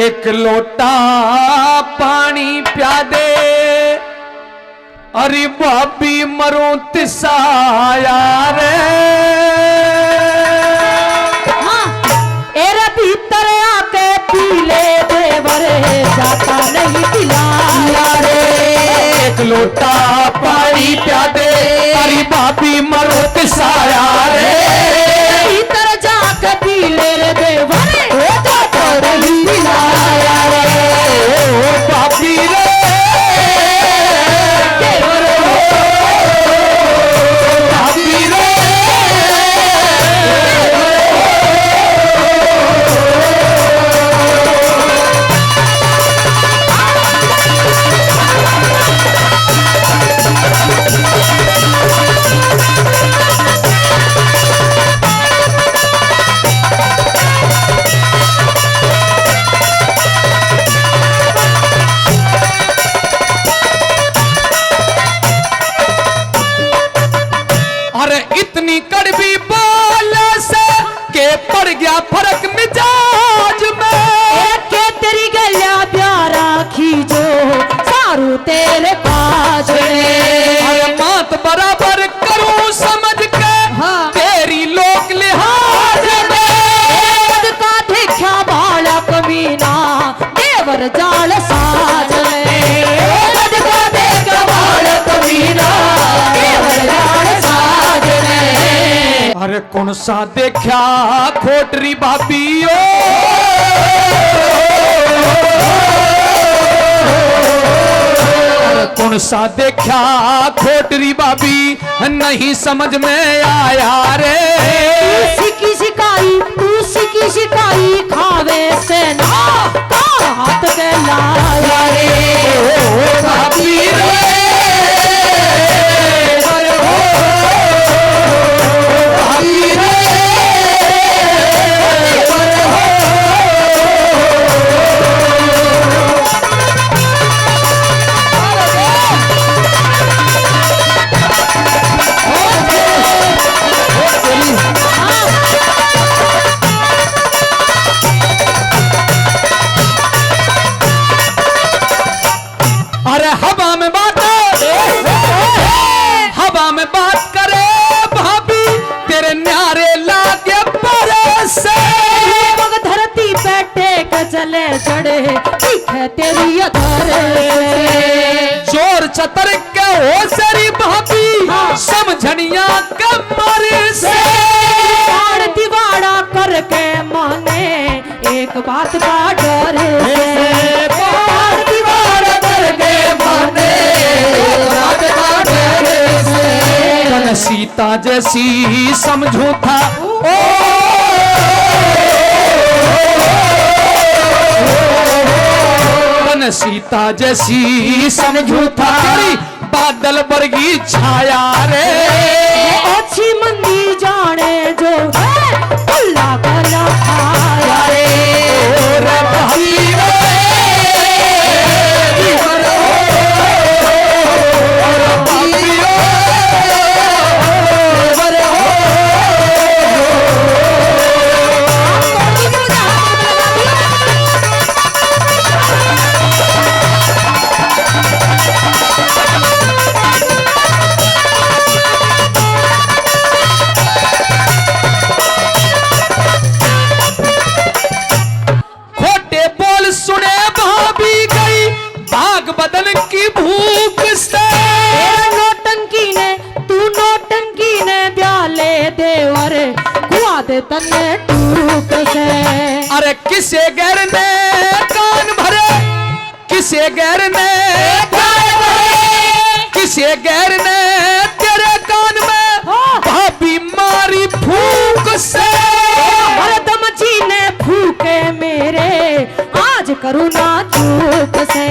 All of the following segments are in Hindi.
एक लोटा पानी प्यादे अरे भाभी मरो तिसाया रे हाँ, एरे भीतर आके पी ले देवरे जाता नहीं पिलाया रे। एक लोटा पानी प्यादे अरे भाभी मरो तिसाया रे भीतर जाके पी ले रे देवरे जाता नहीं पिलाया रे। ओ भाभी रे इतनी कड़वी बोल से के पड़ गया फर्क मिजाज में के तेरी गलिया प्यारा खींचो सारू तेरे पास अरे मात बराबर करूं समझ के हाँ। तेरी लोक लिहाज में का देखा बालक मीना देवर जाल साज का देखा बालक मीना देवर जाल साज अरे कौन सा देखा खोटरी भाभी ओ कौन सा देखा खोटरी भाभी नहीं समझ में आया रे सिकी शिकाई तू सिकी शिकाई खावे से ना हाथ के लाया रे भाभी रे चले चढ़े दिखे तेरी अधर चोर चतर के हो सरी भाभी हाँ। समझनिया कमर से दिवाड़ा करके माने एक बात का डर दिवाड़ा करके माने एक बात का डर से सीता जैसी समझू था सीता जैसी समझू था बादल वर्गी छाया रे अच्छी मंदी जाने जो अल्लाह का खाया रे भाभी बदन की भूख से नौटंकी ने ब्याले देवर खुआ दे तन्ने टूक से अरे किसे गैर ने कान भरे किसे गैर ने कान भरे किसे गैर ने तेरे कान में भाभी मारी फूक से हरदम जी ने फूके मेरे आज करुणा चूक से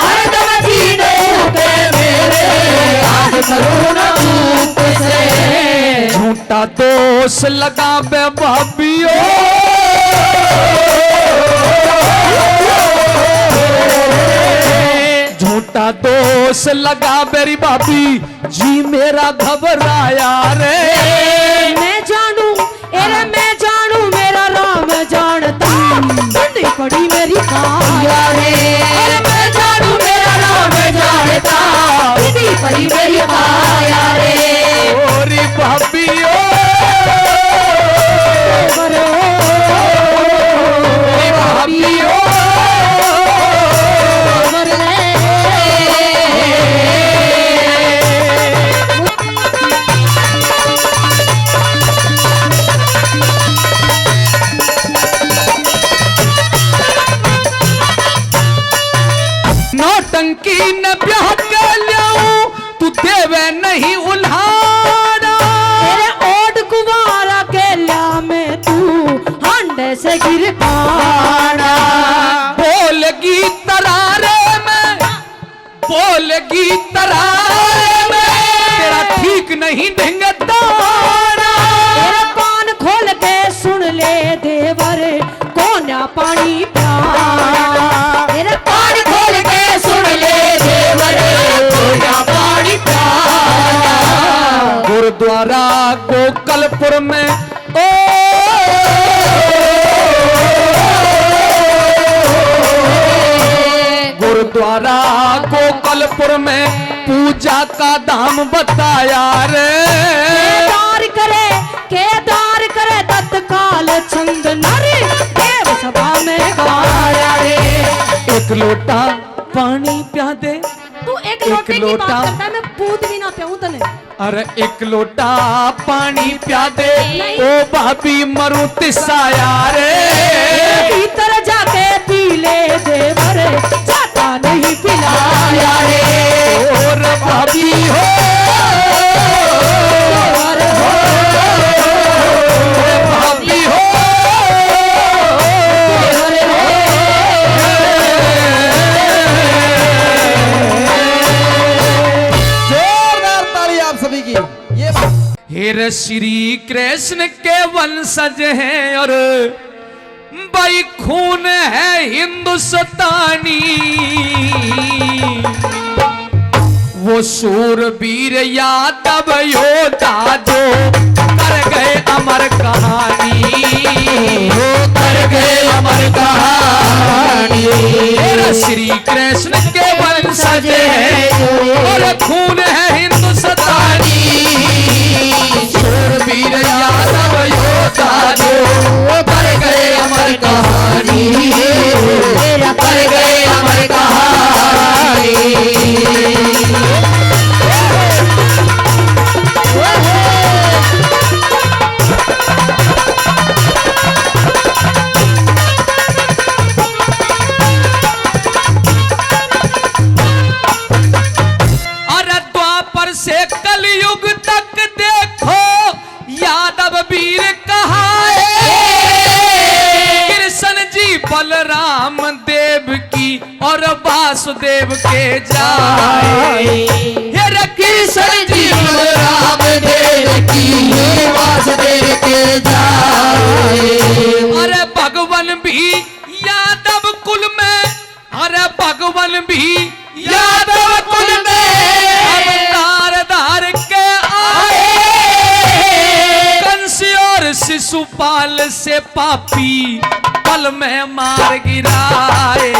हरदम जी ने फूके मेरे आज करुणा चूक से झूठा दोष लगा बे भाभियों झूठा दोष लगा मेरी भाभी जी मेरा घबराया रे मैं जानू मेरा राम जानता पड़ी मेरी काया रे। अरे मैं जानू मेरा नाम जानता, पीटी पड़ी मेरी काया रे। ओरी भाभी ओ देवर ओरी भाभी ओ देवर रे। नौटंकी न ब्याह के लियाऊं, तू देवे नहीं उल्हाड़ा। तेरे ओट कुमारा के ल्या में तू हांडे से गिर पाड़ा। बोलगी तरारे में, बोलगी तरारे में, तेरा ठीक नहीं देंगे दाना। तेरा कान खोल के सुन ले देवर, कोन्या पानी प्यारा। तेरा कान खोल के सुन ले देवर, कोन्या पानी प्यारा। गुरुद्वारा गोकलपुर में ओ गुरुद्वारा गोकलपुर में पूजा का दाम बताया रे। केदार करे तत्काल छंद नर, देव सभा में गाया रे। एक लोटा पानी पिया दे। तू एक लोटे की बात लोटा। करता है, मैं पूत भी ना पियाऊं तने। अरे एक लोटा पानी पिया दे, नहीं। ओ भाभी मरु तिसाया रे। भीतर जाके पी ले देवर, जाता नहीं पिलाया रे। और भाभी हो देवर हो, भाभी हो देवर हो। जोरदार ताली आप सभी की। ये हेर श्री कृष्ण के वंशज हैं और भाई खून है हिंदुस्तानी। वो शूरवीर यादव योद्धा जो कर गए अमर कहानी, वो कर गए अमर कहानी। हेर श्री कृष्ण के वंशज हैं और खून है हिंदुस्तानी। शूरवीर यादव योद्धा जो कर गए अमर कहानी, कर गए अमर कहानी। अरे द्वापर से कलयुग तक देखो यादव वीर कहाए। कृष्ण जी बलराम देव की और वासुदेव के जाए। हेर कृष्ण जी बलराम देव की वासुदेव के जाए। अरे भगवान भी यादव कुल में, अरे भगवान भी यादव कुल में अवतार धार के आए। कंस और शिशुपाल से पापी पल में मार गिराए।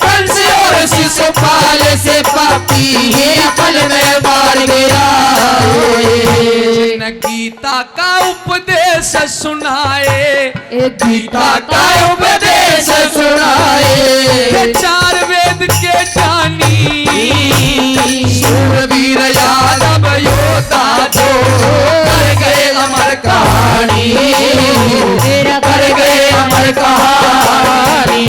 कंस और शिशुपाल से पापी पल में मार गिराए। जिन गीता का उपदेश सुनाए, गीता का उपदेश सुनाए। चार वेद के जानी शूरवीर यादव योद्धा जो कर गए अमर कहानी, कर गए अमर कहानी।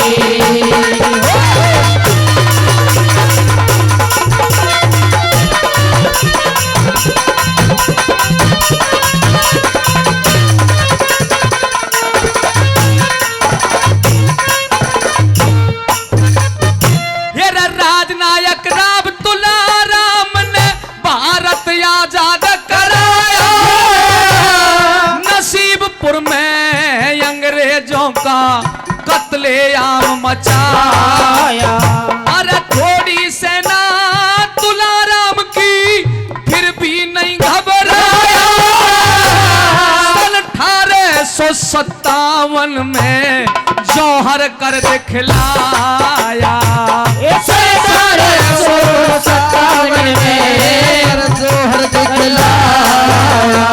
राजनायक राम तुलाराम ने भारत आजाद कराया। नसीबपुर में अंग्रेजों का कत्लेआम मचाया। अरे थोड़ी सेना तुलाराम की फिर भी नहीं घबराया। सन 1857 में जौहर कर दिखलाया। साल 157 में जोहर दिखलाया।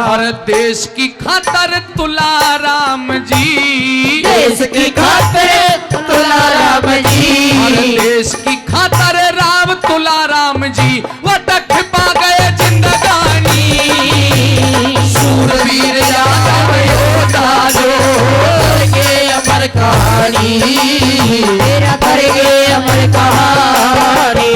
और देश की खातर तुलाराम जी, देश की खातिर तुलाराम जी, और देश की खातर राम तुलाराम जी वो तक पा गए जिंदगानी। सूरवीर यादव योद्धा जो करके अमर कहानी। तेरा करके अमर कहानी।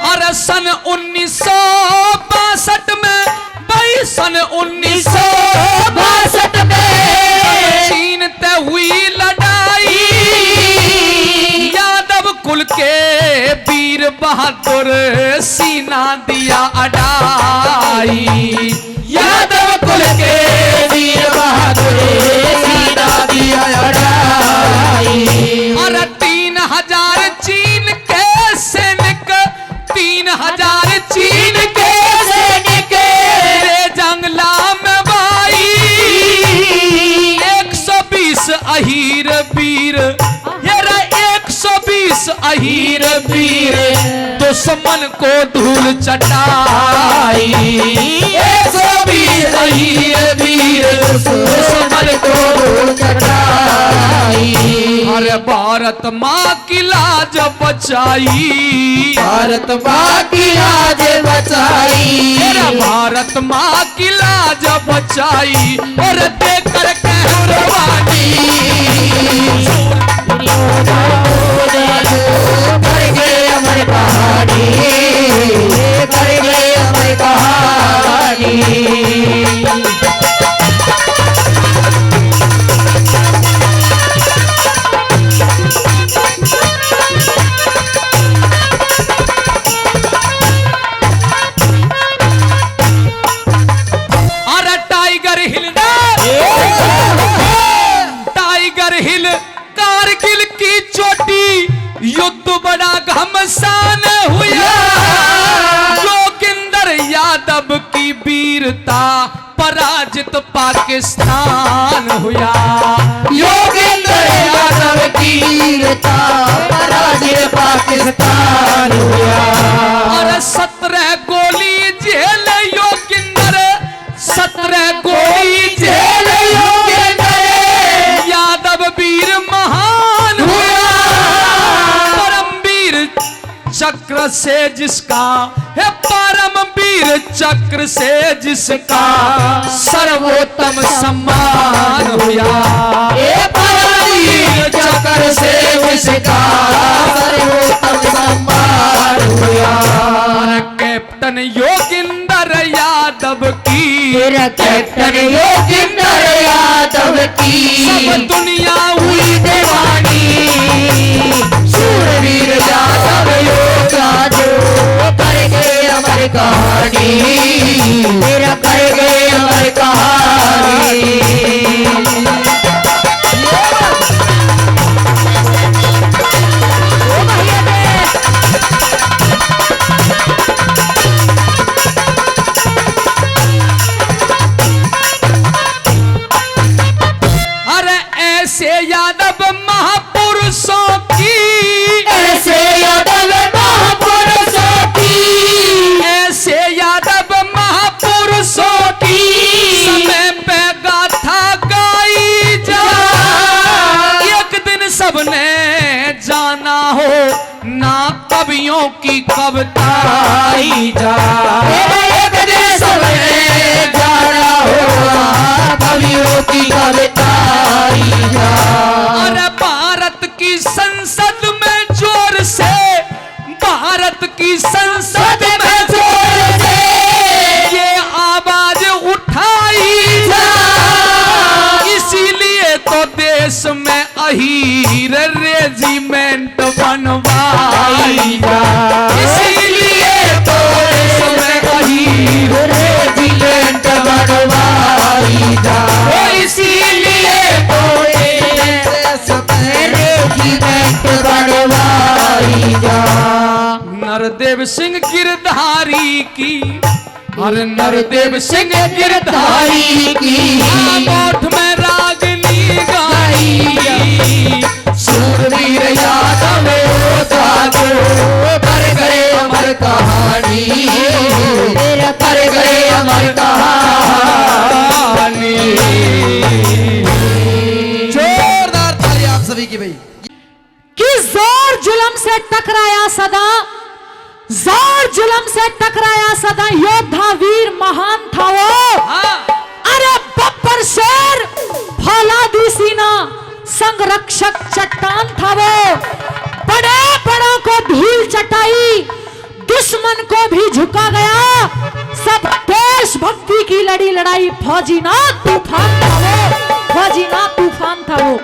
और सन 1962 में भाई सन 1962 में चीन ते हुई लड़ाई। यादव कुल के वीर बहादुर सीना दिया अडाई। यादव कुल के वीर बहादुर सीना दिया अड़ाई। और 3000 चीन के सैनिक, 3000 चीन के सैनिक रे जंगला में बाई। 120 अहीर वीर, ये रे 120 अहीर वीर दुश्मन को धूल चटाई। 120 अहीर वीर दुश्मन को धूल चटाई। अरे भारत माँ की लाज बचाई। भारत माँ की लाज बचाई। मेरा भारत माँ की लाज बचाई और देकर कहरवानी। करके अमर कहानी। करके अमर कहानी। अरे टाइगर हिल, टाइगर हिल कारगिल की चोटी, युद्ध बड़ा घमसान हुआ। जोगिंदर यादव की वीरता पराजित पाकिस्तान हुआ। योगेंद्र यादव की वीरता पराजित पाकिस्तान हुआ। और 17 गोली जेल योगिंदर, 17 गोली जेल योगिंदर। यादव वीर महान हुआ। परमवीर चक्र से जिसका है, परमवीर चक्र से जिसका सर्वोत्तम सम्मान हुआ। परमवीर चक्र से जिसका सर्वोत्तम सम्मान हुआ। और कैप्टन योगिंदर यादव की, तेरा कैप्टन योगिंदर यादव की सब दुनिया हुई दीवानी। सूरवीर यादव योद्धा जो करके अमर कहानी। तेरा करके अमर कहानी। ओ भैया दे। अरे ऐसे यादव महापुरुषों की, ऐसे यादव महापुरुषों की, ऐसे यादव महापुरुषों की समय पे गाथा गाई जा। एक दिन सबने जाना हो ना कवियों की कविता आई जा। एक दिन सबने जाना होगा कवियों की कविता आई जा। अरे भारत की संसद में जोर से, भारत की संसद में जोर से ये आवाज उठाई जा। इसीलिए तो देश में अहीर रेजिमेंट बनवाई जा। इसीलिए तो देश में अहीर रेजिमेंट बनवाई जा। इसीलिए तो नरदेव सिंह गिरधारी की, हर नरदेव सिंह गिरधारी की ओठ में रागनी गाई। शूरवीर यादव जागो, कर गए अमर कहानी, कर गए अमर कहानी। जोरदार ताली आप सभी की भाई। कि जोर जुल्म से टकराया सदा, जोर जुल्म से टकराया सदा, योद्धा वीर महान था वो। अरे बब्बर शेर फौलादी सीना, संरक्षक चट्टान था वो। बड़े बड़ों को धूल चटाई, दुश्मन को भी झुका गया। सब देशभक्ति की लड़ी लड़ाई, फौजी ना तूफान था वो, फौजी ना तूफान था वो।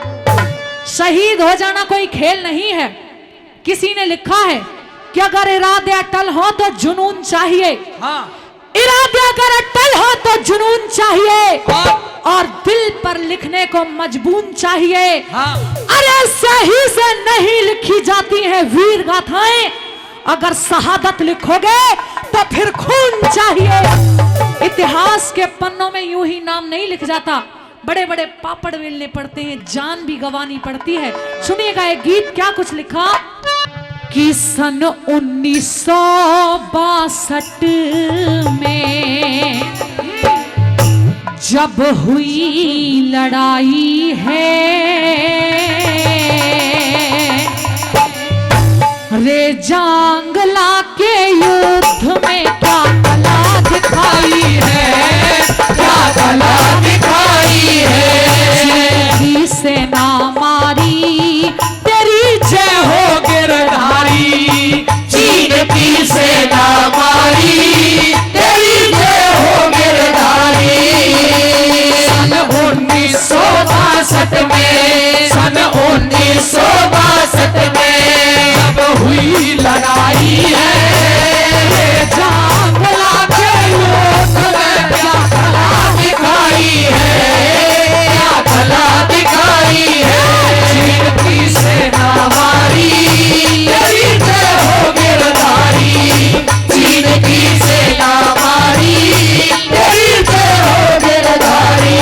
शहीद हो जाना कोई खेल नहीं है। किसी ने लिखा है कि अगर इरादे अटल हो तो जुनून चाहिए। इरादे अगर अटल हो तो जुनून चाहिए, और दिल पर लिखने को मजबून चाहिए। अरे सही से नहीं लिखी जाती हैं वीर गाथाएं, अगर शहादत लिखोगे तो फिर खून चाहिए। इतिहास के पन्नों में यूं ही नाम नहीं लिख जाता, बड़े बड़े पापड़ बेलने पड़ते हैं, जान भी गंवानी पड़ती है। सुनिएगा एक गीत क्या कुछ लिखा कि सन 1962 में जब हुई लड़ाई है, रे जांगला के युद्ध में क्या कला दिखाई है, क्या कला दिखाई है। की सेना मारी तेरी जय हो गिरधारी, चीन की सेना मारी तेरी जय हो गिरधारी। सन 1962 में, सन 1962 में जब हुई लड़ाई है, जांगला के युद्ध में क्या कला दिखाई है, क्या कला दिखाई है। चीन की सेना मारी तेरी जय हो गिरधारी, चीन की सेना मारी तेरी जय हो गिरधारी।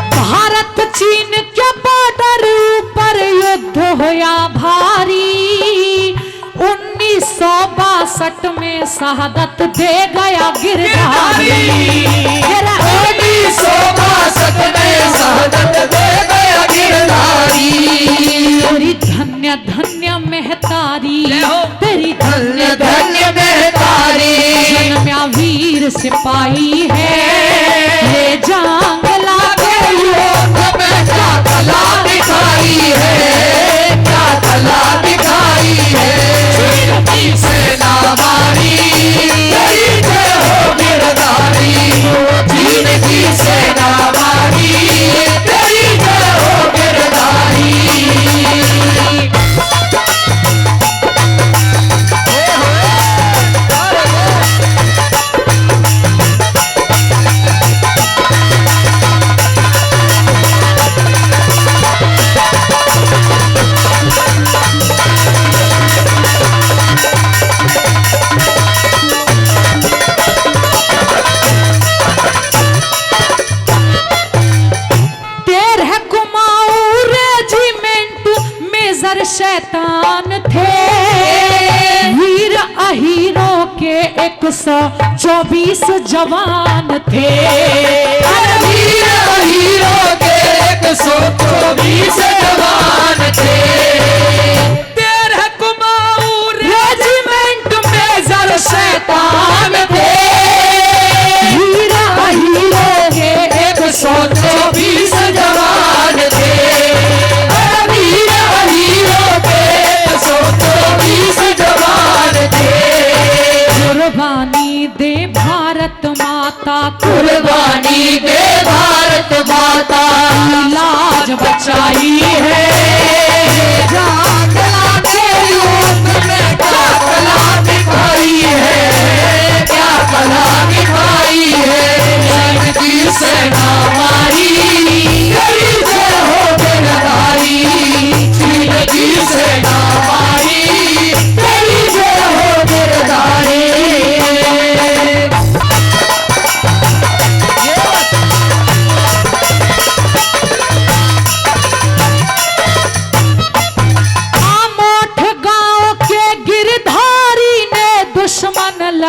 भारत चीन के बॉर्डर ऊपर युद्ध होया भारी। 1962 में शहादत दे गया गिरधारी। 1962 में शहादत दे गया गिरधारी। तेरी धन्य धन्य महतारी, तेरी धन्य धन्य महतारी, जन्म्या वीर सिपाही है। ये जांगला के युद्ध में क्या कला दिखाई है, क्या कला दिखाई है। चीन की सेना मारी तेरी जय हो गिरधारी, चीन की सेना मारी तेरी जय हो गिरधारी। शैतान थे, वीर अहीरों के 124 जवान थे। वीर अहीरों के 124 जवान थे। 13 कुमाऊं रेजिमेंट में जर शैतान थे। वीर अहीरों के 124 जवान थे। वीर अहीरों के 124 जवान थे। कुर्बानी दे भारत माता, कुर्बानी दे भारत माता, लाज बचाई है। जांगला के युद्ध में क्या कला दिखाई है,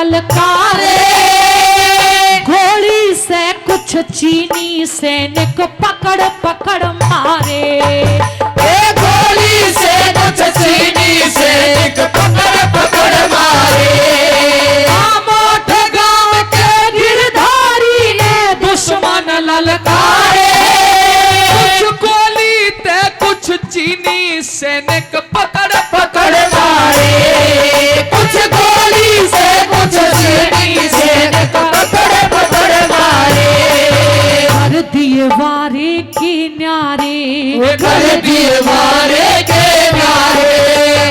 ललकारे, गोली से कुछ चीनी सैनिक पकड़ पकड़ मारे। गोली से कुछ चीनी सैनिक पकड़ पकड़ मारे। आमोट गांव के गिरधारी ने दुश्मन ललकारे, कुछ गोली ते कुछ चीनी सैनिक पकड़ पकड़ मारे। कुछ गोली से कुछ चीनी सैनिक पकड़ पकड़ मारे। कर दिए वारे किनारे, कर दिए मारे के नारे।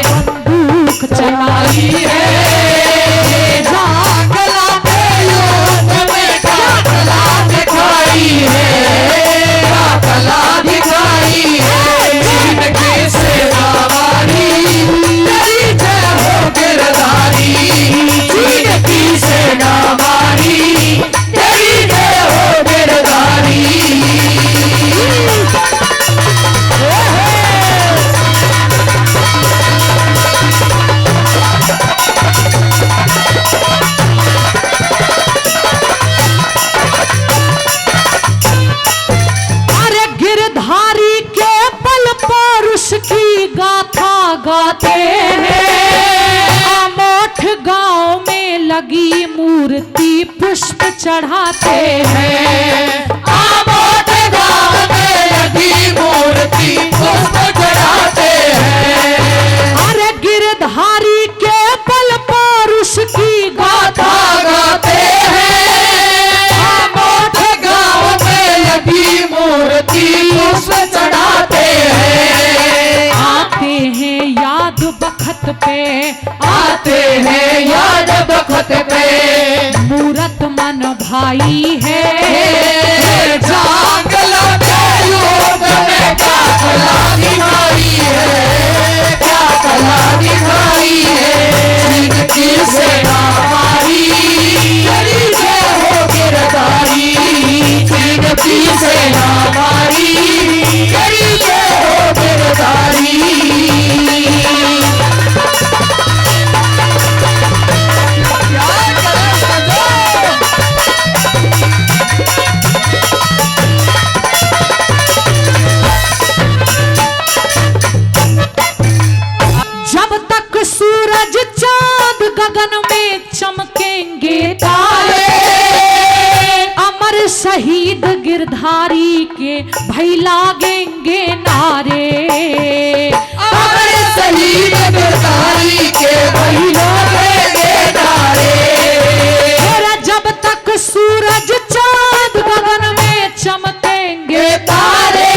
बंदूक चलाई है, कला के युद्ध में क्या कला दिखाई है, क्या कला दिखाई है। चीन की सेना वाली तेरी जय हो गिरधारी। चीन की सेना वाली तेरी जय हो गिरधारी। अरे गिरधारी के बल पौरुष की गाथा गाते हैं। आमोठ गांव में लगी मूर्ति पुष्प चढ़ाते हैं। आमोट गांव में लगी मूर्ति पुष्प चढ़ाते हैं। अरे गिरधारी के बल पौरुष की गाथा गाते हैं। आमोट गांव में लगी मूर्ति पुष्प चढ़ाते हैं। आते हैं याद बखत पे, आते हैं याद बखत पे। मूरत मन भाई है, जांगला के युग में क्या कला दिखाई है, क्या कला दिखाई है। चीन की सेना हमारी तेरी जय हो गिरधारी। चीन की सेना हमारी तेरी जय हो गिरधारी। जब तक सूरज चांद गगन में चमकेंगे तारे, अमर शहीद गिरधारी के भई लागेंगे नारे। अमर शहीद गिरधारी के वही लोगे नारे। तेरा जब तक सूरज चांद गगन में चमकेंगे तारे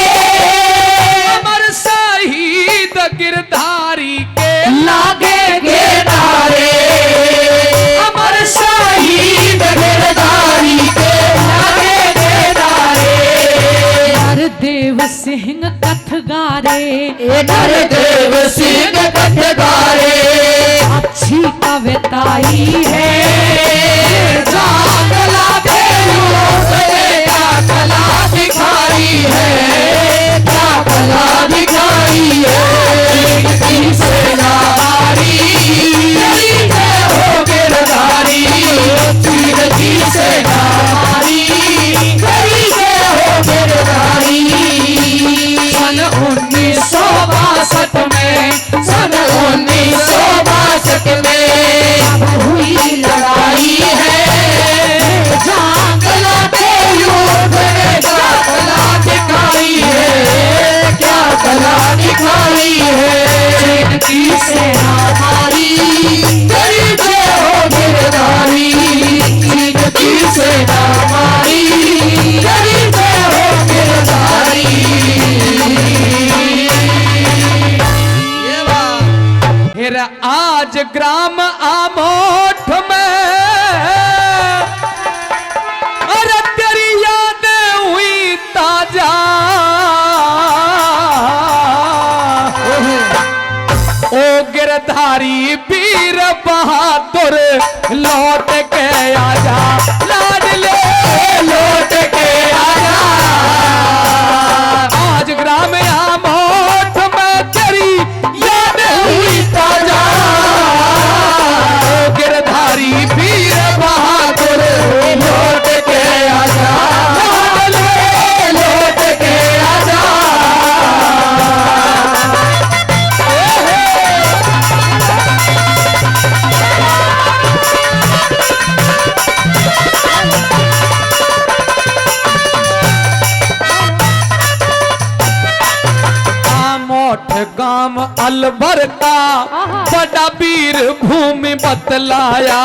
अमर शहीद गिरधारी के लागेंगे नारे। अमर शहीद गिरधारी के लागेंगे नारे। नरदेव सिंह कथगारे, नरदेव सिंह कथगारे। अच्छी कविताई है, जांगला के युग में क्या कला दिखाई है, क्या कला दिखाई है। चीन सेना हमारी तेरी जय हो गिरधारी। चीन की सेना हमारी तेरी जय हो गिरधारी। सन 1962 में, सन 1962 में हुई लड़ाई है। जांगला के युग में क्या कला दिखाई है, क्या कला दिखाई है। चीन की सेना हमारी तेरी जय हो गिरधारी। चीन की सेना हमारी तेरी जय हो गिरधारी। फिर आज ग्राम आमोठ में अरे तेरी यादें हुई ताजा। ओ गिरधारी वीर बहादुर लौट के आजा, लाडले लौट के आजा। आज ग्राम आमोठ में तेरी यादें हुई ताजा। ओ गिरधारी वीर अलवर का बड़ा वीर भूमि बतलाया।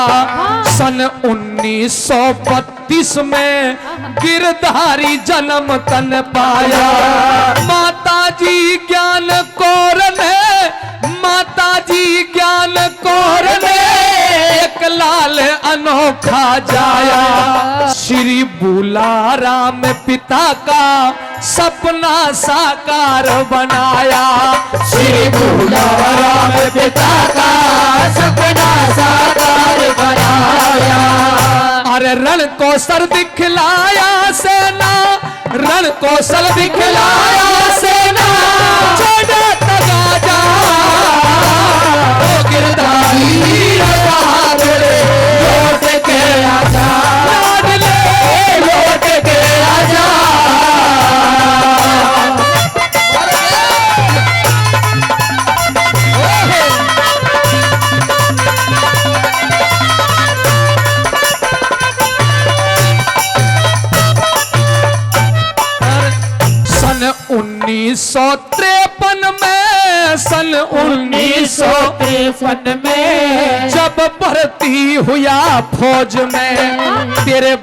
सन 1932 में गिरधारी जन्म तन पाया। माताजी ज्ञान कौर ने, माताजी ज्ञान कौर ने एक लाल अनोखा जाया। श्री बुलाराम पिता का सपना साकार बनाया। श्री बुलाराम पिता का सपना साकार बनाया। अरे रण कौशल दिखलाया सेना, रण कौशल दिखलाया सेना, छोड़ा तगाजा ओ गिरधारी बहादुर लौट के आजा, लाडले लौट के आजा। सन 1953 में, सन 1953 में जब भर्ती हुआ फौज में, तेरे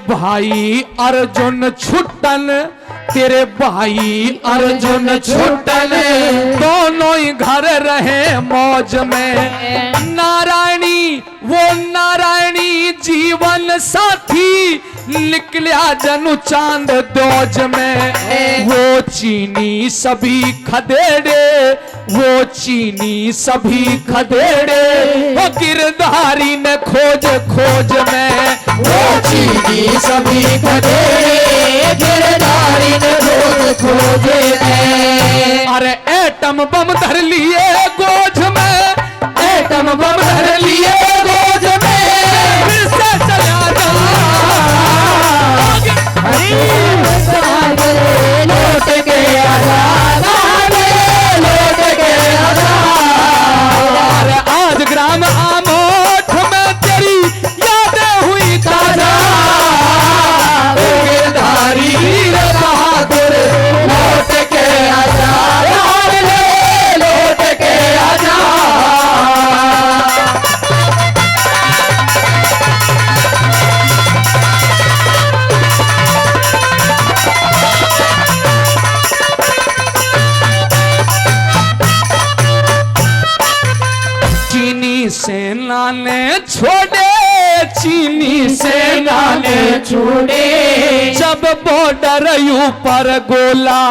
भाई अर्जुन छुट्टन, तेरे भाई अर्जुन छुट्टन दोनों ही घर रहे मौज में। नारायणी वो नारायणी जीवन साथी निकलिया जनु चांद दोज में। वो चीनी सभी खदेड़े, वो चीनी सभी खदेड़े, वो गिरधारी ने खोज खोज में। वो चीनी सभी खदेड़े, गिरधारी ने खोज खोजे में। अरे एटम बम धर लिए गोज में, एटम बम धर लिए गोज में, फिर से चला जा लौट के आजा, लौट के आजा। अरे आज ग्राम आमोठ में तेरी यादें हुई ताजा। गिरधारी बहादुर लौट के आजा, लौट के आजा। चीनी सेना ने छोड़े, चीनी सेना ने छोड़े जब बॉर्डर ऊपर गोला।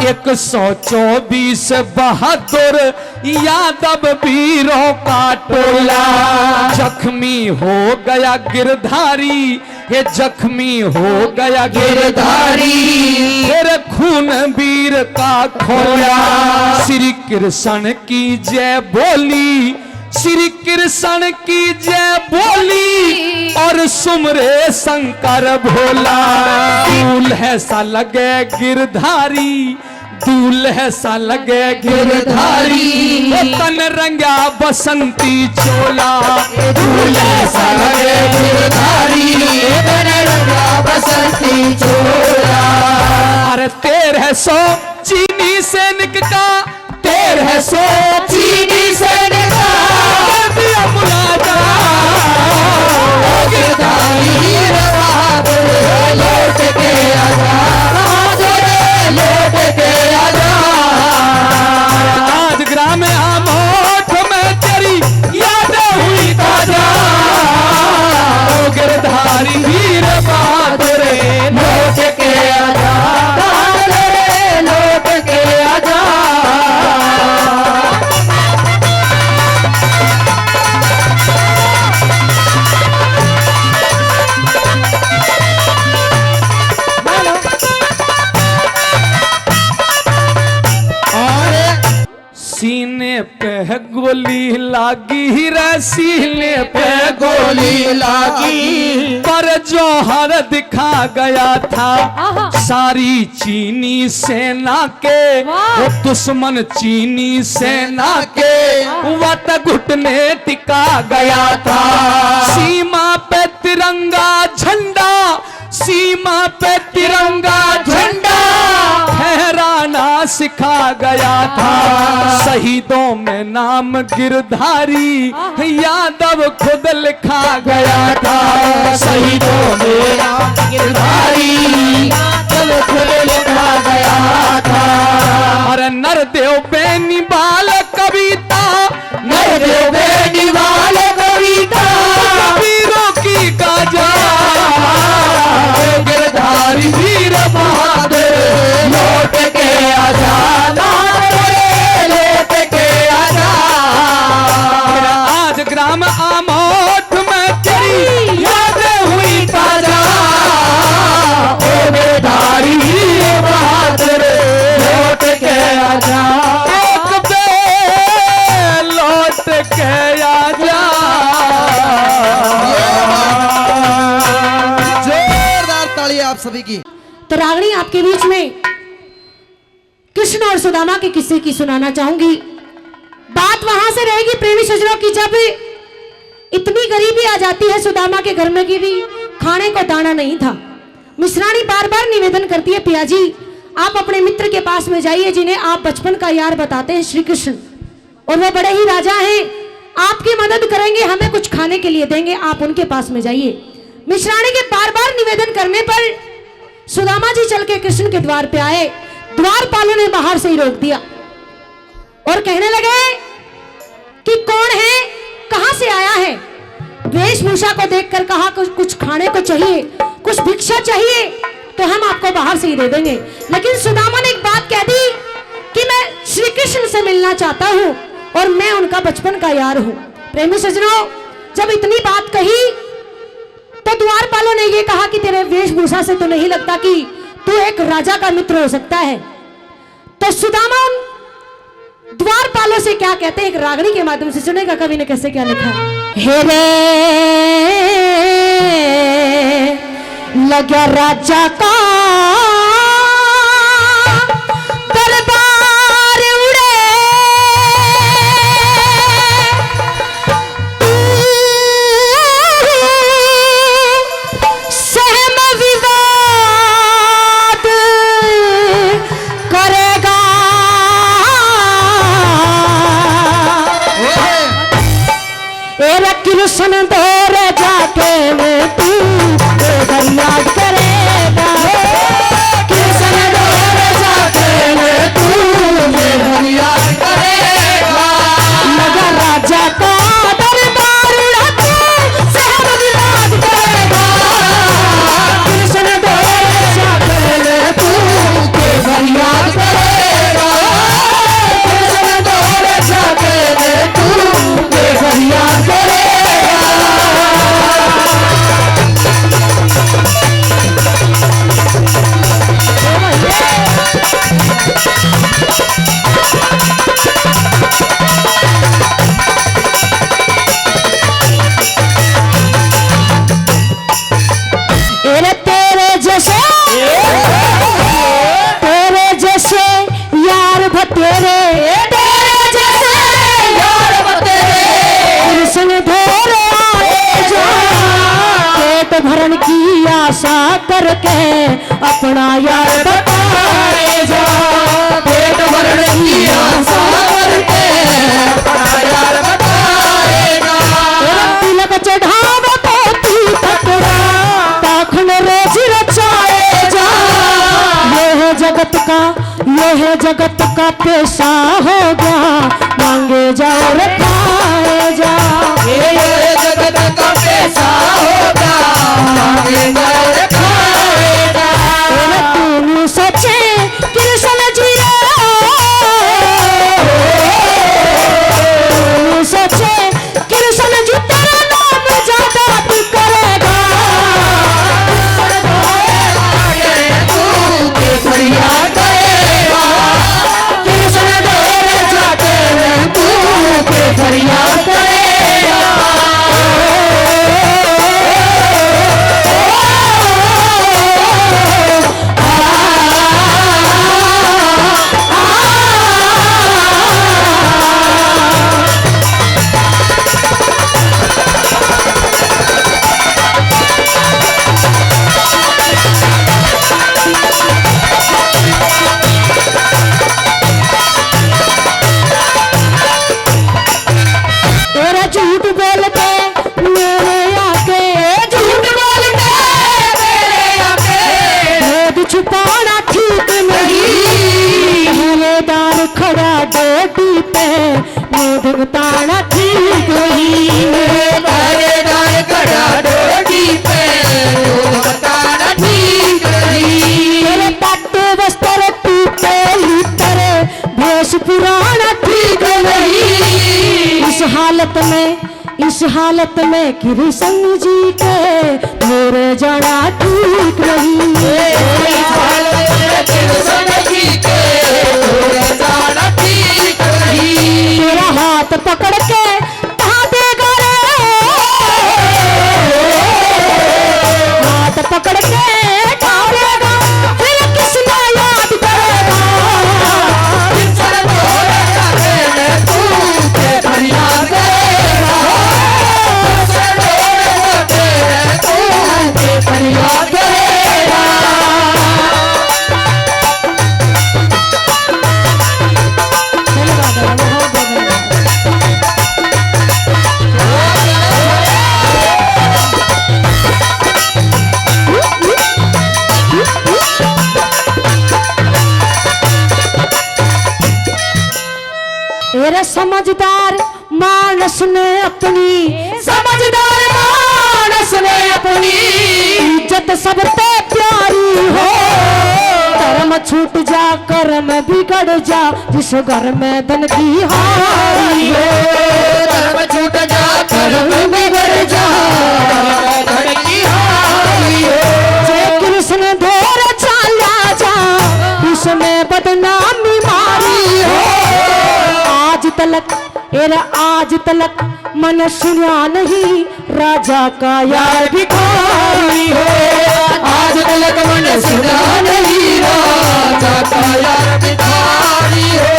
124 बहादुर यादव वीरों का टोला। जख्मी हो गया गिरधारी, ये जख्मी हो गया गिरधारी, फिर खून वीर का खोया। श्री कृष्ण की जय बोली, श्री कृष्ण की जय बोली, और सुमरे शंकर भोला। दूल्हे सा लगे गिरधारी, दूल्हे सा लगे गिरधारी, तन रंगा बसंती चोला। दूल्हे सा लगे गिरधारी, तन रंगा बसंती चोला। अरे 1300 चीनी सैनिक का, 1300 चीनी सैनिक का दिया मुलाजा। गिरधारी बहादुर लौट के आजा, लौट के आजा। आज ग्राम आमोठ में तेरी यादें हुई ताजा। ओ गिरधारी वीर बहादुर लौट के आजा, लौट के आजा। सीने पे गोली लागी रे, सीने पे गोली लागी, पर जौहर दिखा गया था सारी चीनी सेना के। वो दुश्मन चीनी सेना के वत घुटने टिका गया था। सीमा पे तिरंगा झंडा, सीमा पे तिरंगा झंडा फहराना सिखा गया था। शहीदों में नाम गिरधारी यादव खुद लिखा गया था। शहीदों में नाम गिरधारी यादव खुद लिखा गया था। अरे नरदेव बेनीवाल कविता, नरदेव बेनीवाल कविता, वीरों की गाजा, गिरधारी वीर बहादुर लौट के आजा, लौट के आजा। आज ग्राम आमोट में तेरी याद हुई ताजा, ओ गिरधारी वीर बहादुर लौट के आजा। एक दे लौट के आजा। जोरदार ताली आप सभी की। तो रागणी आपके बीच में कृष्ण और सुदामा के किस्से की सुनाना चाहूंगी। बात वहां से रहेगी प्रेमी सजनों की, जब इतनी गरीबी आ जाती है सुदामा के घर में कि भी खाने को दाना नहीं था। मिश्राणी बार बार निवेदन करती है, पिया जी आप अपने मित्र के पास में जाइए जिन्हें आप बचपन का यार बताते हैं, श्री कृष्ण, और वो बड़े ही राजा हैं, आपकी मदद करेंगे, हमें कुछ खाने के लिए देंगे, आप उनके पास में जाइए। मिश्राणी के बार बार निवेदन करने पर सुदामा जी चल के कृष्ण के द्वार पे आए। द्वारपालों ने बाहर से ही रोक दिया और कहने लगे कि कौन है, कहां से आया है। वेशभूषा को देखकर कहा कुछ खाने को चाहिए, कुछ भिक्षा चाहिए तो हम आपको बाहर से ही दे देंगे। लेकिन सुदामा ने एक बात कह दी कि मैं श्री कृष्ण से मिलना चाहता हूं और मैं उनका बचपन का यार हूं। प्रेमी सजनों, जब इतनी बात कही तो द्वारपालों ने यह कहा कि तेरे वेशभूषा से तो नहीं लगता कि तू एक राजा का मित्र हो सकता है। तो सुदामा उन द्वारपालों से क्या कहते हैं, एक रागणी के माध्यम से सुनेगा कवि ने कैसे क्या लिखा है। हे रे लगा राजा का दरबार उड़े, सहम विवाद करेगा। एरा कृष्ण दौर जाके में तू याद करेगा, कृष्ण दौर जाके में तू याद करेगा। लगा राजा का दरबार उड़ाते सहम विवाद करेगा। कृष्ण दौर जाके में तू याद करेगा। कृष्ण दौर जाके में तू याद करेगा। एरे तेरे जैसे यार बतेरे, तेरे जैसे यार बतेरे, कृष्ण धोरे आए जा, पेट भरण की आशा करके अपना यार बताए जा। पेट भरण की आशा करके अपना यार बताएगा। तिलक चढ़ाव पोती पकड़ा ताखन रोज रचाए जा। ये है जगत का पेशा हो गया, मांगे जाओ रे खाए जा। ये जगत का पैसा होगा, मांगे जाओ रे खाएगा। तुम सचे कृष्ण जी, तुम सचे कृष्ण जी, तेरा नाम ज्यादा तू करेगा। तू फरियाद करेगा। कृष्ण दौर जाके में तू फरियाद करेगा। देश पुराना ठीक नहीं। इस हालत में कृष्ण जी के मेरे जाना ठीक नहीं। तेरा हाथ पकड़ के कहाँ देगा रे, हाथ पकड़ के कहाँ देगा, फिर किसने याद करेगा। मेरे समझदार मानस ने अपनी इज्जत सब पे प्यारी हो। कर्म छूट जा कर्म बिगड़ जा, जिस घर में धन की हारी हो। कर्म छूट जा कर्म बिगड़ जा, धन की हारी हो। जय कृष्ण धोर चाला जा, इसमें बदनामी मारी हो। आज तलक मन सुना नहीं, राजा का यार भिखारी हो। आज तलक मन सुना नहीं, राजा का यार भिखारी हो।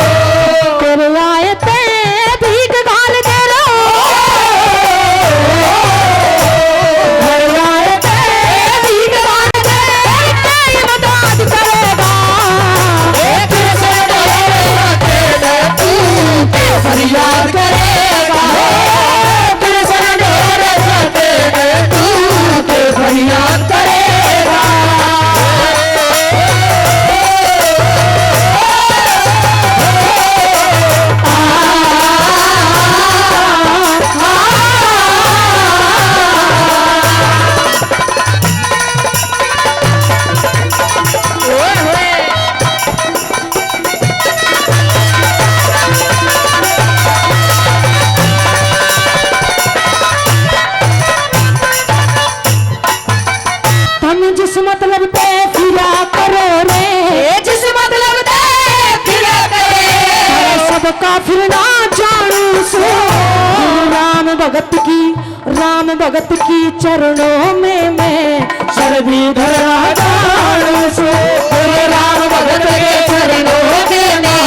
तेरे आए ते भीख घाल दे रो, तेरे आए ते भीख घाल दे, तेरी मदद करेगा। फरियाद करेगा, फरियाद करेगा। जिस मतलब पे फिरा करो रे, जिस मतलब पे फिरा करे, सबका फिर ना जानू सो। राम भगत की चरणों में मैं शर्मी धरा जानू सो। राम भगत के चरणों में मैं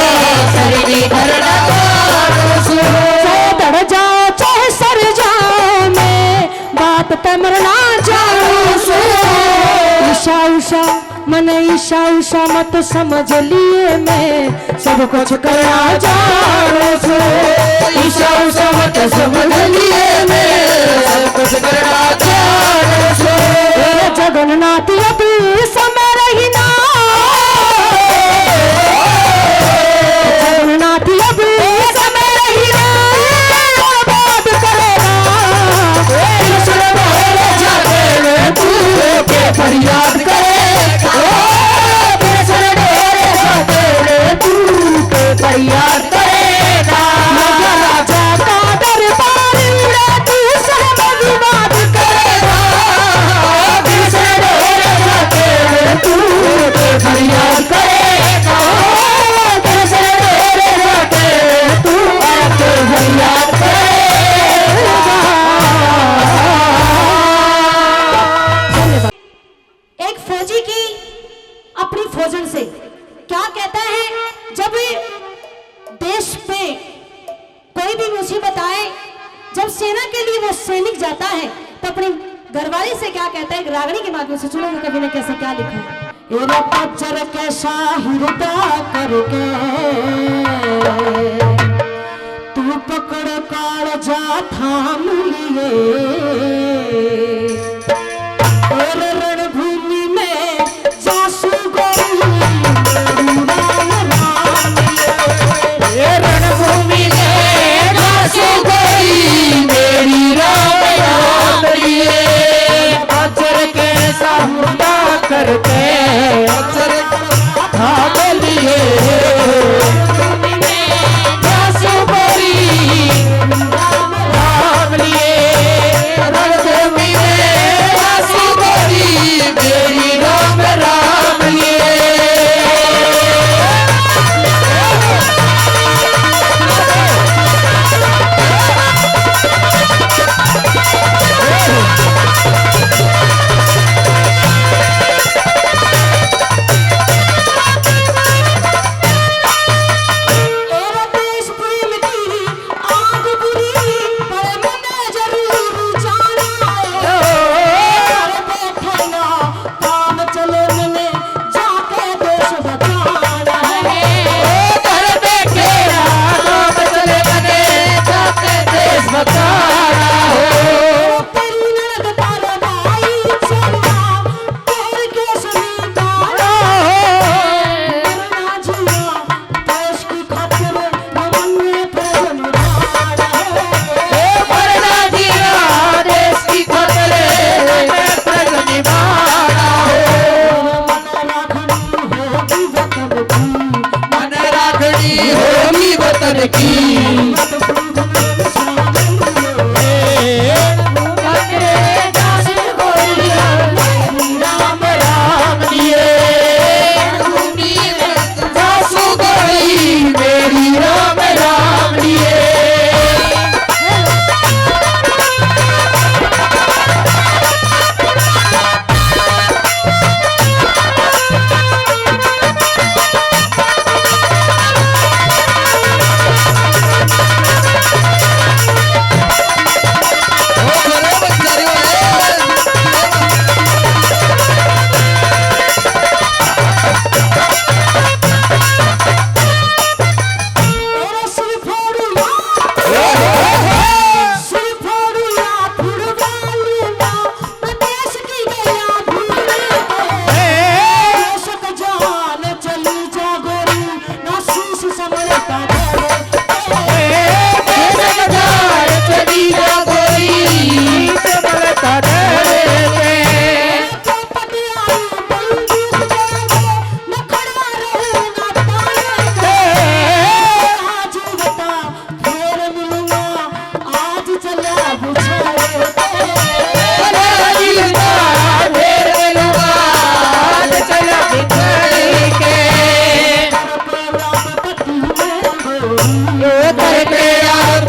शर्मी धरा जानू सो। चाहे दड़ जाओ चाहे सर जाओ, मैं बात पे मरना जानू सो। ईशा मन ईशा मत समझ लिए, मैं सब कुछ करना जानू सो। ईशा मत समझ लिए, मैं सब कुछ करना जानू सो। जगन्नाथ अभी समय रही ना, जगन्नाथ अभी समय रही ना, बात करेगा। फरियाद करेगा, फरियाद करेगा। राजा का दरबार तू सब विवाद करेगा। तू फरियाद करेगा, तू फरियाद करेगा। एक फौजी की अपनी फौजन से क्या कहता है, जब देश पे कोई भी मुसीबत आए, जब सेना के लिए वो सैनिक जाता है तो अपनी घरवाली से क्या कहता है, रागनी के माध्यम से सुनेंगे कभी ना कैसे क्या लिखा है। एरे पच्चर के शाहिदा करके तू पकड़ काल जा थाम लिए, और रणभूमि में जासू गोरी रणभूमि में जासू गोरी मेरी राम नाम लिए। अजर के साहुदा करके अजर थाम लिए, रणभूमि में जगत की राम राम लिए सासू गई मेरी राम राम लिए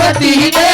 पति ने